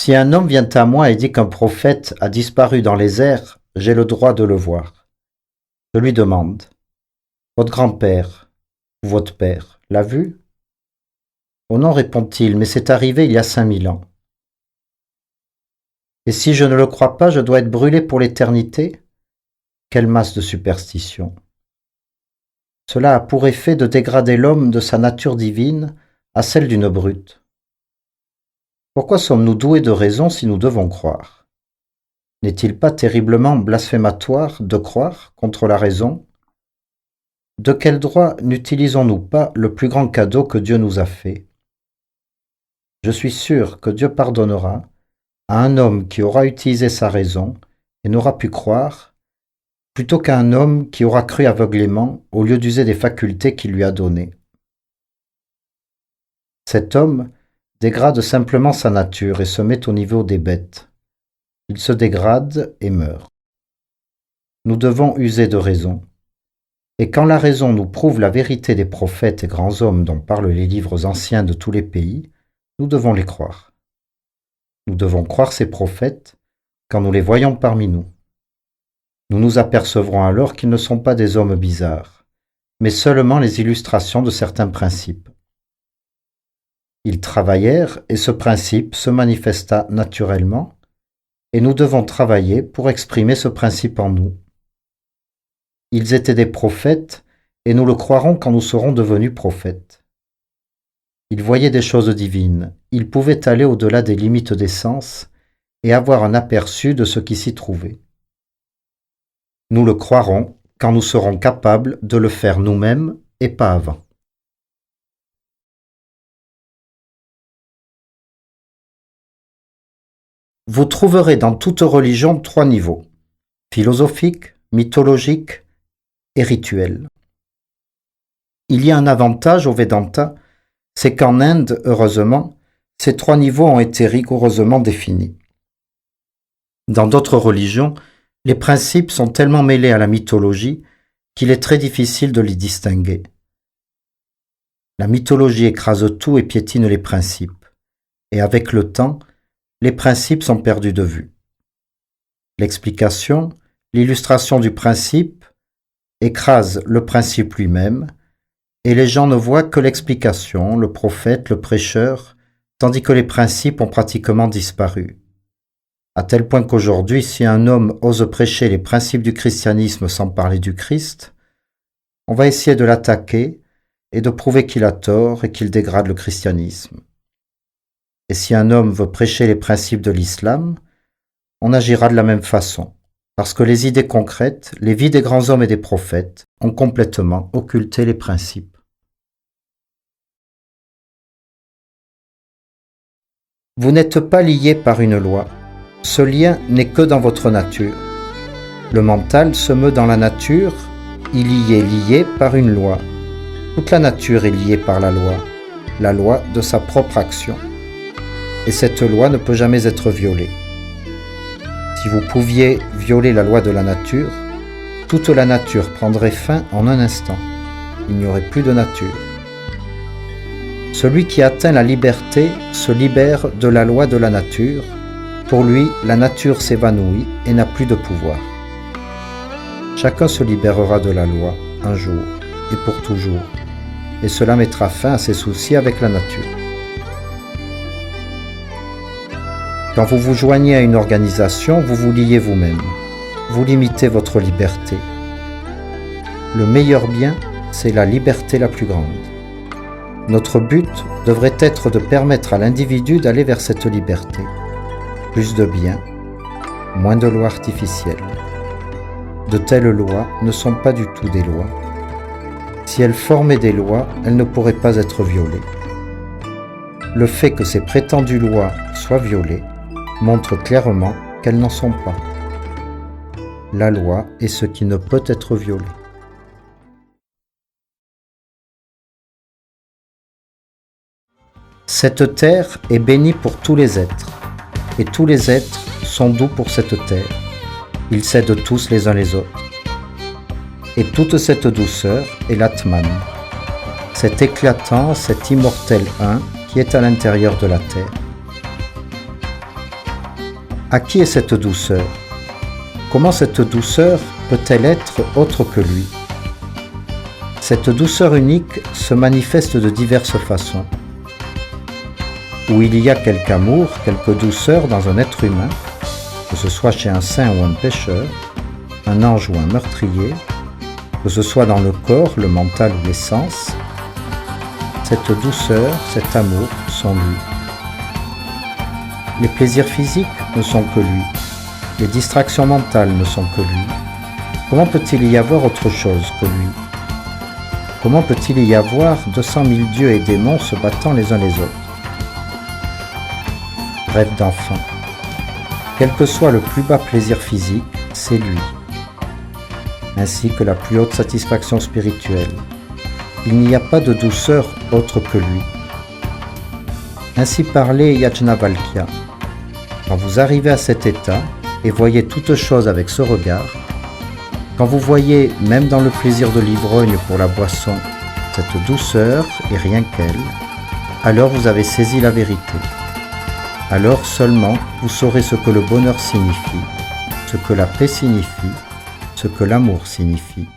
Si un homme vient à moi et dit qu'un prophète a disparu dans les airs, j'ai le droit de le voir. Je lui demande: votre grand-père ou votre père l'a vu? Oh non, répond-il, mais c'est arrivé il y a 5000 ans. Et si je ne le crois pas, je dois être brûlé pour l'éternité? Quelle masse de superstition! Cela a pour effet de dégrader l'homme de sa nature divine à celle d'une brute. Pourquoi sommes-nous doués de raison si nous devons croire? N'est-il pas terriblement blasphématoire de croire contre la raison? De quel droit n'utilisons-nous pas le plus grand cadeau que Dieu nous a fait? Je suis sûr que Dieu pardonnera à un homme qui aura utilisé sa raison et n'aura pu croire, plutôt qu'à un homme qui aura cru aveuglément au lieu d'user des facultés qu'il lui a données. Cet homme dégrade simplement sa nature et se met au niveau des bêtes. Il se dégrade et meurt. Nous devons user de raison. Et quand la raison nous prouve la vérité des prophètes et grands hommes dont parlent les livres anciens de tous les pays, nous devons les croire. Nous devons croire ces prophètes quand nous les voyons parmi nous. Nous nous apercevrons alors qu'ils ne sont pas des hommes bizarres, mais seulement les illustrations de certains principes. Ils travaillèrent et ce principe se manifesta naturellement, et nous devons travailler pour exprimer ce principe en nous. Ils étaient des prophètes, et nous le croirons quand nous serons devenus prophètes. Ils voyaient des choses divines, ils pouvaient aller au-delà des limites des sens et avoir un aperçu de ce qui s'y trouvait. Nous le croirons quand nous serons capables de le faire nous-mêmes et pas avant. Vous trouverez dans toute religion 3 niveaux: philosophique, mythologique et rituel. Il y a un avantage au Vedanta, c'est qu'en Inde, heureusement, ces 3 niveaux ont été rigoureusement définis. Dans d'autres religions, les principes sont tellement mêlés à la mythologie qu'il est très difficile de les distinguer. La mythologie écrase tout et piétine les principes, et avec le temps, les principes sont perdus de vue. L'explication, l'illustration du principe, écrase le principe lui-même, et les gens ne voient que l'explication, le prophète, le prêcheur, tandis que les principes ont pratiquement disparu. À tel point qu'aujourd'hui, si un homme ose prêcher les principes du christianisme sans parler du Christ, on va essayer de l'attaquer et de prouver qu'il a tort et qu'il dégrade le christianisme. Et si un homme veut prêcher les principes de l'islam, on agira de la même façon, parce que les idées concrètes, les vies des grands hommes et des prophètes ont complètement occulté les principes. Vous n'êtes pas liés par une loi. Ce lien n'est que dans votre nature. Le mental se meut dans la nature, il y est lié par une loi. Toute la nature est liée par la loi de sa propre action. Et cette loi ne peut jamais être violée. Si vous pouviez violer la loi de la nature, toute la nature prendrait fin en un instant. Il n'y aurait plus de nature. Celui qui atteint la liberté se libère de la loi de la nature. Pour lui, la nature s'évanouit et n'a plus de pouvoir. Chacun se libérera de la loi, un jour, et pour toujours, et cela mettra fin à ses soucis avec la nature. Quand vous vous joignez à une organisation, vous vous liez vous-même. Vous limitez votre liberté. Le meilleur bien, c'est la liberté la plus grande. Notre but devrait être de permettre à l'individu d'aller vers cette liberté. Plus de biens, moins de lois artificielles. De telles lois ne sont pas du tout des lois. Si elles formaient des lois, elles ne pourraient pas être violées. Le fait que ces prétendues lois soient violées montre clairement qu'elles n'en sont pas. La loi est ce qui ne peut être violé. Cette terre est bénie pour tous les êtres, et tous les êtres sont doux pour cette terre. Ils s'aident tous les uns les autres. Et toute cette douceur est l'Atman, cet éclatant, cet immortel un qui est à l'intérieur de la terre. À qui est cette douceur? Comment cette douceur peut-elle être autre que lui? Cette douceur unique se manifeste de diverses façons. Où il y a quelque amour, quelque douceur dans un être humain, que ce soit chez un saint ou un pécheur, un ange ou un meurtrier, que ce soit dans le corps, le mental ou les sens, cette douceur, cet amour sont lui. Les plaisirs physiques ne sont que lui. Les distractions mentales ne sont que lui. Comment peut-il y avoir autre chose que lui? Comment peut-il y avoir 200 000 dieux et démons se battant les uns les autres? Rêve d'enfant. Quel que soit le plus bas plaisir physique, c'est lui. Ainsi que la plus haute satisfaction spirituelle. Il n'y a pas de douceur autre que lui. Ainsi parlait Yajnavalkya. Quand vous arrivez à cet état et voyez toute chose avec ce regard, quand vous voyez, même dans le plaisir de l'ivrogne pour la boisson, cette douceur et rien qu'elle, alors vous avez saisi la vérité. Alors seulement vous saurez ce que le bonheur signifie, ce que la paix signifie, ce que l'amour signifie.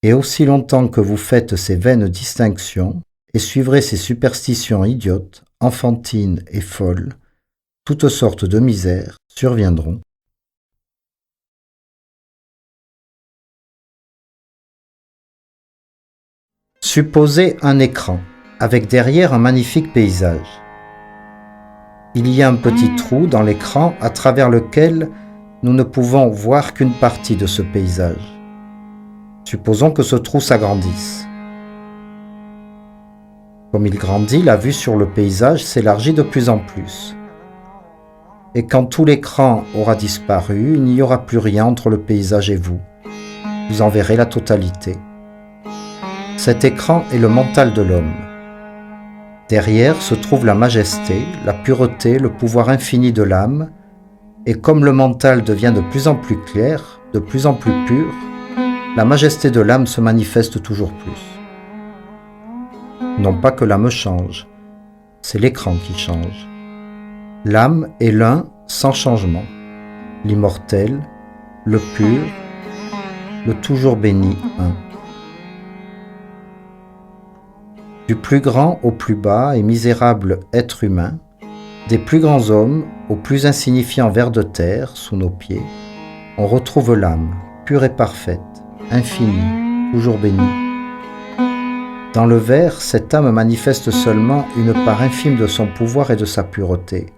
Et aussi longtemps que vous faites ces vaines distinctions et suivrez ces superstitions idiotes, enfantines et folles, toutes sortes de misères surviendront. Supposez un écran, avec derrière un magnifique paysage. Il y a un petit trou dans l'écran à travers lequel nous ne pouvons voir qu'une partie de ce paysage. Supposons que ce trou s'agrandisse. Comme il grandit, la vue sur le paysage s'élargit de plus en plus. Et quand tout l'écran aura disparu, il n'y aura plus rien entre le paysage et vous. Vous en verrez la totalité. Cet écran est le mental de l'homme. Derrière se trouve la majesté, la pureté, le pouvoir infini de l'âme, et comme le mental devient de plus en plus clair, de plus en plus pur, la majesté de l'âme se manifeste toujours plus. Non pas que l'âme change, c'est l'écran qui change. L'âme est l'un sans changement, l'immortel, le pur, le toujours béni un. Du plus grand au plus bas et misérable être humain, des plus grands hommes au plus insignifiant ver de terre sous nos pieds, on retrouve l'âme, pure et parfaite, infinie, toujours bénie. Dans le ver, cette âme manifeste seulement une part infime de son pouvoir et de sa pureté.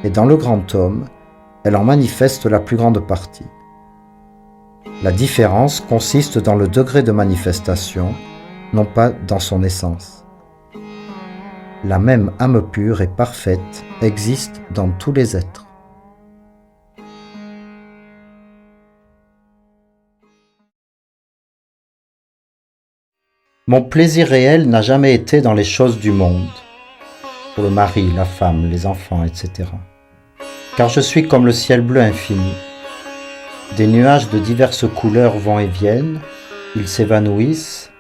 Et dans le grand homme, elle en manifeste la plus grande partie. La différence consiste dans le degré de manifestation, non pas dans son essence. La même âme pure et parfaite existe dans tous les êtres. Mon plaisir réel n'a jamais été dans les choses du monde, pour le mari, la femme, les enfants, etc. Car je suis comme le ciel bleu infini. Des nuages de diverses couleurs vont et viennent, ils s'évanouissent,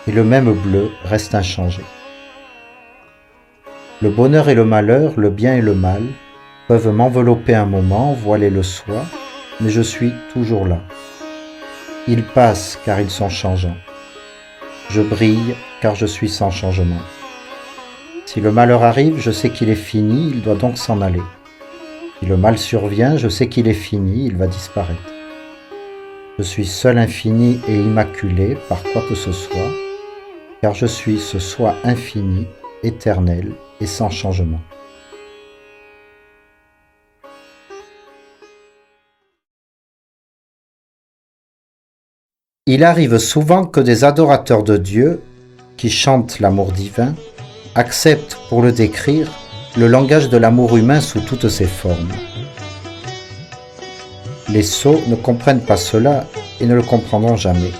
et le même bleu reste inchangé. Le bonheur et le malheur, le bien et le mal, peuvent m'envelopper un moment, voiler le soi, mais je suis toujours là. Ils passent car ils sont changeants. Je brille car je suis sans changement. Si le malheur arrive, je sais qu'il est fini, il doit donc s'en aller. Si le mal survient, je sais qu'il est fini, il va disparaître. Je suis seul infini et immaculé par quoi que ce soit, car je suis ce soi infini, éternel et sans changement. Il arrive souvent que des adorateurs de Dieu, qui chantent l'amour divin, acceptent pour le décrire le langage de l'amour humain sous toutes ses formes. Les sots ne comprennent pas cela et ne le comprendront jamais,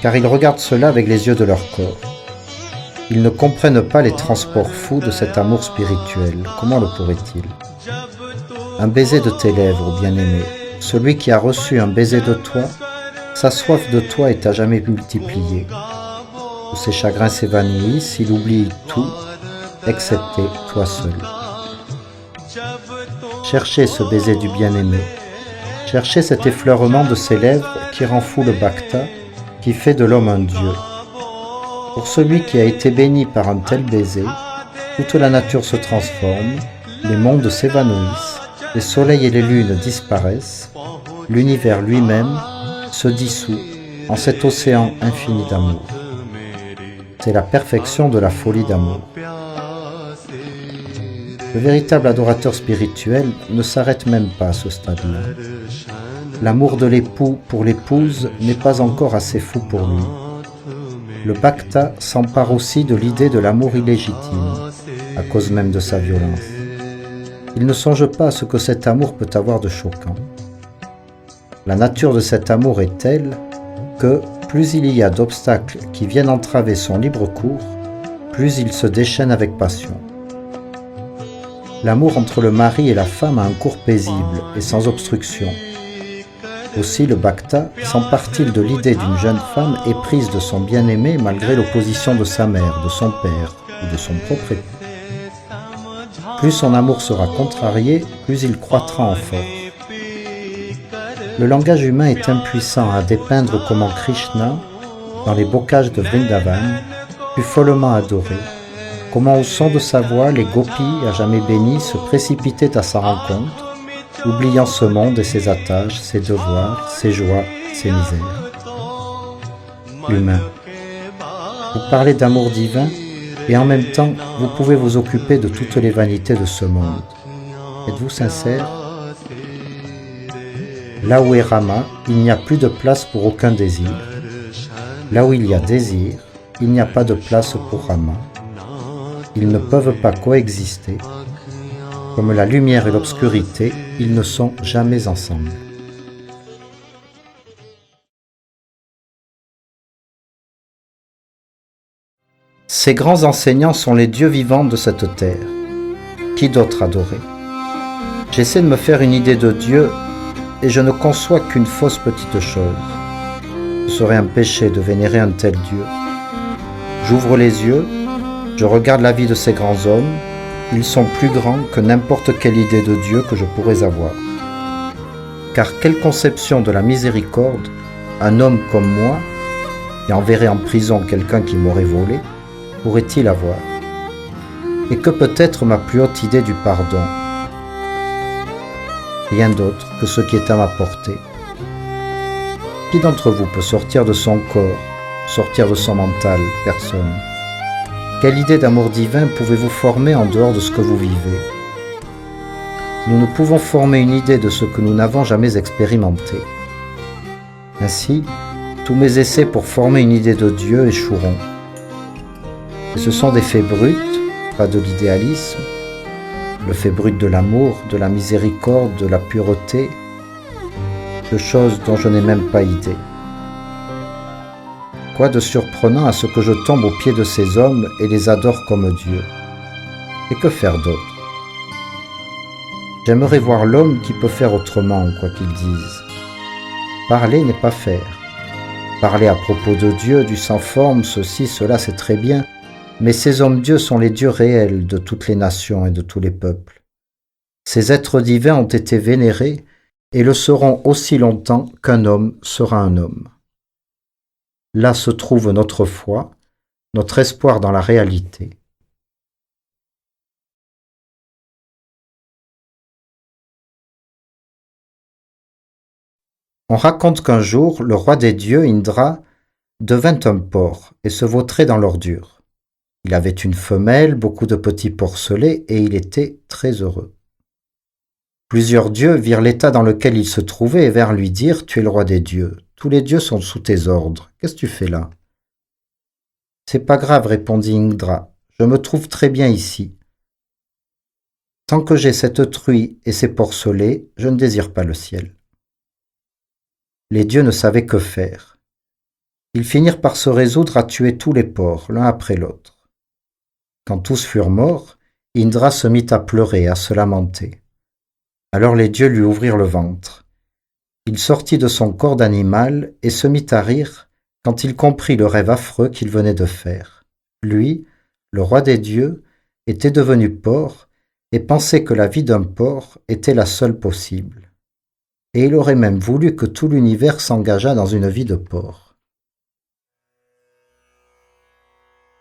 car ils regardent cela avec les yeux de leur corps. Ils ne comprennent pas les transports fous de cet amour spirituel. Comment le pourraient-ils? Un baiser de tes lèvres, bien-aimé, celui qui a reçu un baiser de toi, sa soif de toi est à jamais multipliée. Tous ses chagrins s'évanouissent, il oublie tout, excepté toi seul. Cherchez ce baiser du bien-aimé. Cherchez cet effleurement de ses lèvres qui rend fou le Bhakta, qui fait de l'homme un dieu. Pour celui qui a été béni par un tel baiser, toute la nature se transforme, les mondes s'évanouissent, les soleils et les lunes disparaissent, l'univers lui-même se dissout en cet océan infini d'amour. C'est la perfection de la folie d'amour. Le véritable adorateur spirituel ne s'arrête même pas à ce stade-là. L'amour de l'époux pour l'épouse n'est pas encore assez fou pour lui. Le Bhakta s'empare aussi de l'idée de l'amour illégitime, à cause même de sa violence. Il ne songe pas à ce que cet amour peut avoir de choquant. La nature de cet amour est telle que plus il y a d'obstacles qui viennent entraver son libre cours, plus il se déchaîne avec passion. L'amour entre le mari et la femme a un cours paisible et sans obstruction. Aussi le Bhakta s'empare-t-il de l'idée d'une jeune femme éprise de son bien-aimé malgré l'opposition de sa mère, de son père ou de son propre époux. Plus son amour sera contrarié, plus il croîtra en force. Le langage humain est impuissant à dépeindre comment Krishna, dans les bocages de Vrindavan, fut follement adoré, comment au son de sa voix les gopis, à jamais bénis, se précipitaient à sa rencontre, oubliant ce monde et ses attaches, ses devoirs, ses joies, ses misères. L'humain. Vous parlez d'amour divin, et en même temps, vous pouvez vous occuper de toutes les vanités de ce monde. Êtes-vous sincère? Là où est Rama, il n'y a plus de place pour aucun désir. Là où il y a désir, il n'y a pas de place pour Rama. Ils ne peuvent pas coexister. Comme la lumière et l'obscurité, ils ne sont jamais ensemble. Ces grands enseignants sont les dieux vivants de cette terre. Qui d'autre adorer? J'essaie de me faire une idée de Dieu et je ne conçois qu'une fausse petite chose. Ce serait un péché de vénérer un tel Dieu. J'ouvre les yeux, je regarde la vie de ces grands hommes, ils sont plus grands que n'importe quelle idée de Dieu que je pourrais avoir. Car quelle conception de la miséricorde un homme comme moi, qui enverrait en prison quelqu'un qui m'aurait volé, pourrait-il avoir? Et que peut être ma plus haute idée du pardon? Rien d'autre que ce qui est à ma portée. Qui d'entre vous peut sortir de son corps, sortir de son mental? Personne. Quelle idée d'amour divin pouvez-vous former en dehors de ce que vous vivez? Nous ne pouvons former une idée de ce que nous n'avons jamais expérimenté. Ainsi, tous mes essais pour former une idée de Dieu échoueront. Et ce sont des faits bruts, pas de l'idéalisme, le fait brut de l'amour, de la miséricorde, de la pureté, de choses dont je n'ai même pas idée. Quoi de surprenant à ce que je tombe aux pieds de ces hommes et les adore comme Dieu? Et que faire d'autre? J'aimerais voir l'homme qui peut faire autrement, quoi qu'il dise. Parler n'est pas faire. Parler à propos de Dieu, du sans-forme, ceci, cela, c'est très bien, mais ces hommes-dieux sont les dieux réels de toutes les nations et de tous les peuples. Ces êtres divins ont été vénérés et le seront aussi longtemps qu'un homme sera un homme. Là se trouve notre foi, notre espoir dans la réalité. On raconte qu'un jour, le roi des dieux, Indra, devint un porc et se vautrait dans l'ordure. Il avait une femelle, beaucoup de petits porcelets, et il était très heureux. Plusieurs dieux virent l'état dans lequel il se trouvait et vinrent lui dire « Tu es le roi des dieux, tous les dieux sont sous tes ordres, qu'est-ce que tu fais là ?»« C'est pas grave, répondit Indra, je me trouve très bien ici. Tant que j'ai cette truie et ces porcelets, je ne désire pas le ciel. » Les dieux ne savaient que faire. Ils finirent par se résoudre à tuer tous les porcs, l'un après l'autre. Quand tous furent morts, Indra se mit à pleurer, à se lamenter. Alors les dieux lui ouvrirent le ventre. Il sortit de son corps d'animal et se mit à rire quand il comprit le rêve affreux qu'il venait de faire. Lui, le roi des dieux, était devenu porc et pensait que la vie d'un porc était la seule possible. Et il aurait même voulu que tout l'univers s'engageât dans une vie de porc.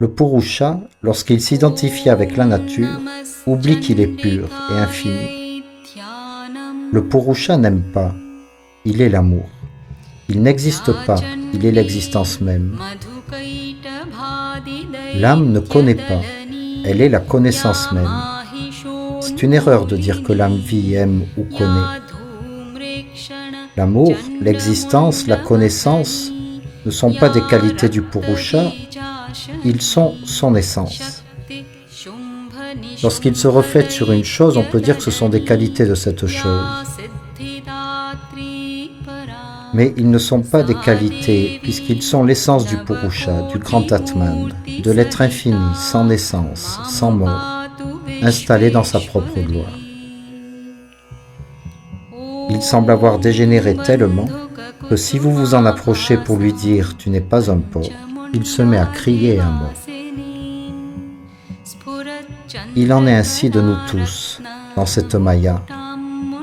Le Purusha, lorsqu'il s'identifie avec la nature, oublie qu'il est pur et infini. Le Purusha n'aime pas, il est l'amour. Il n'existe pas, il est l'existence même. L'âme ne connaît pas, elle est la connaissance même. C'est une erreur de dire que l'âme vit, aime ou connaît. L'amour, l'existence, la connaissance ne sont pas des qualités du Purusha, ils sont son essence. Lorsqu'il se reflète sur une chose, on peut dire que ce sont des qualités de cette chose. Mais ils ne sont pas des qualités, puisqu'ils sont l'essence du Purusha, du grand Atman, de l'être infini, sans naissance, sans mort, installé dans sa propre gloire. Il semble avoir dégénéré tellement que si vous vous en approchez pour lui dire « tu n'es pas un porc », il se met à crier à mort. Il en est ainsi de nous tous, dans cette Maya,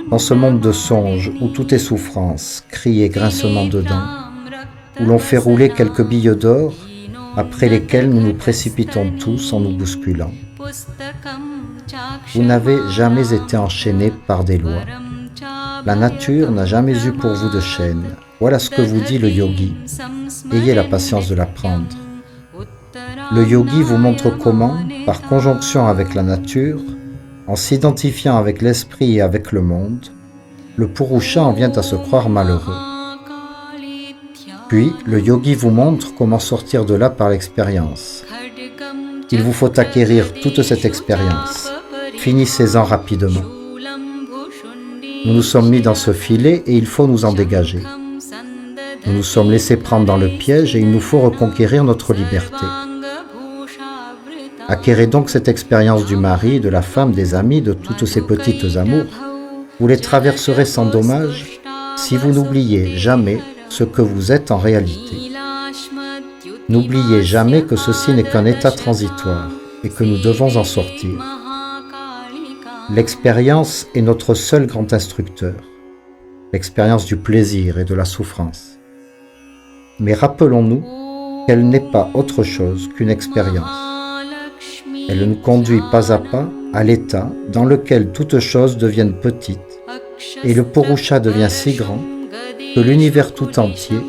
dans ce monde de songes où tout est souffrance, cris et grincement de dents, où l'on fait rouler quelques billes d'or, après lesquels nous nous précipitons tous en nous bousculant. Vous n'avez jamais été enchaîné par des lois. La nature n'a jamais eu pour vous de chaîne. Voilà ce que vous dit le yogi. Ayez la patience de l'apprendre. Le yogi vous montre comment, par conjonction avec la nature, en s'identifiant avec l'esprit et avec le monde, le Purusha en vient à se croire malheureux. Puis, le yogi vous montre comment sortir de là par l'expérience. Il vous faut acquérir toute cette expérience. Finissez-en rapidement. Nous nous sommes mis dans ce filet et il faut nous en dégager. Nous nous sommes laissés prendre dans le piège et il nous faut reconquérir notre liberté. Acquérez donc cette expérience du mari, de la femme, des amis, de toutes ces petites amours. Vous les traverserez sans dommage si vous n'oubliez jamais ce que vous êtes en réalité. N'oubliez jamais que ceci n'est qu'un état transitoire et que nous devons en sortir. L'expérience est notre seul grand instructeur, l'expérience du plaisir et de la souffrance. Mais rappelons-nous qu'elle n'est pas autre chose qu'une expérience. Elle nous conduit pas à pas à l'état dans lequel toutes choses deviennent petites et le Purusha devient si grand que l'univers tout entier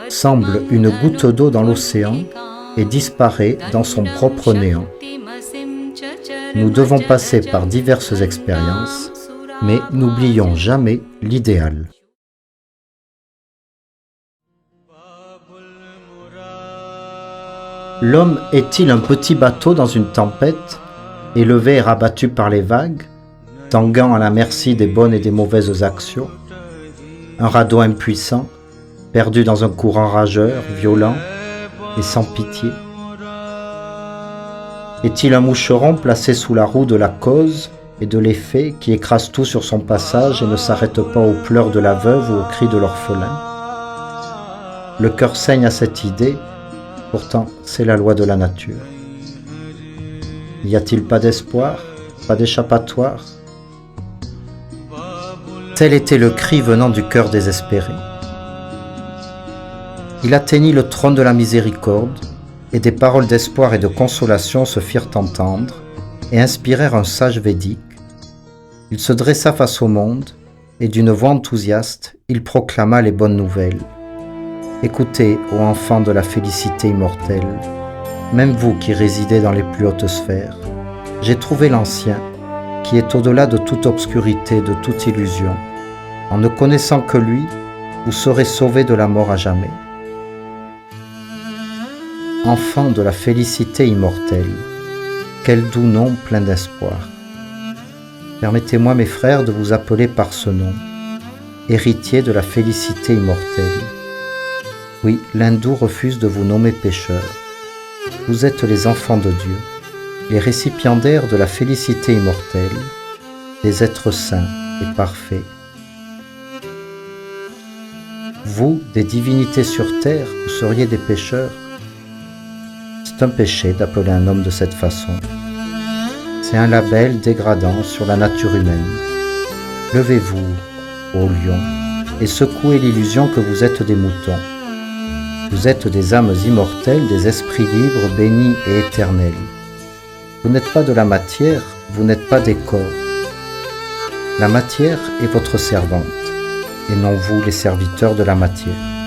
semble une goutte d'eau dans l'océan et disparaît dans son propre néant. Nous devons passer par diverses expériences, mais n'oublions jamais l'idéal. L'homme est-il un petit bateau dans une tempête, élevé et rabattu par les vagues, tanguant à la merci des bonnes et des mauvaises actions, un radeau impuissant, perdu dans un courant rageur, violent et sans pitié? Est-il un moucheron placé sous la roue de la cause et de l'effet qui écrase tout sur son passage et ne s'arrête pas aux pleurs de la veuve ou aux cris de l'orphelin? Le cœur saigne à cette idée, pourtant c'est la loi de la nature. N'y a-t-il pas d'espoir, pas d'échappatoire? Tel était le cri venant du cœur désespéré. Il atteignit le trône de la miséricorde, et des paroles d'espoir et de consolation se firent entendre et inspirèrent un sage védique. Il se dressa face au monde, et d'une voix enthousiaste, il proclama les bonnes nouvelles. Écoutez, ô enfants de la félicité immortelle, même vous qui résidez dans les plus hautes sphères, j'ai trouvé l'Ancien, qui est au-delà de toute obscurité, de toute illusion. En ne connaissant que lui, vous serez sauvés de la mort à jamais. Enfants de la félicité immortelle, quel doux nom plein d'espoir. Permettez-moi, mes frères, de vous appeler par ce nom, héritiers de la félicité immortelle. Oui, l'hindou refuse de vous nommer pécheurs. Vous êtes les enfants de Dieu, les récipiendaires de la félicité immortelle, des êtres saints et parfaits. Vous, des divinités sur terre, vous seriez des pécheurs. C'est un péché d'appeler un homme de cette façon. C'est un label dégradant sur la nature humaine. Levez-vous, ô lions, et secouez l'illusion que vous êtes des moutons. Vous êtes des âmes immortelles, des esprits libres, bénis et éternels. Vous n'êtes pas de la matière, vous n'êtes pas des corps. La matière est votre servante, et non vous les serviteurs de la matière.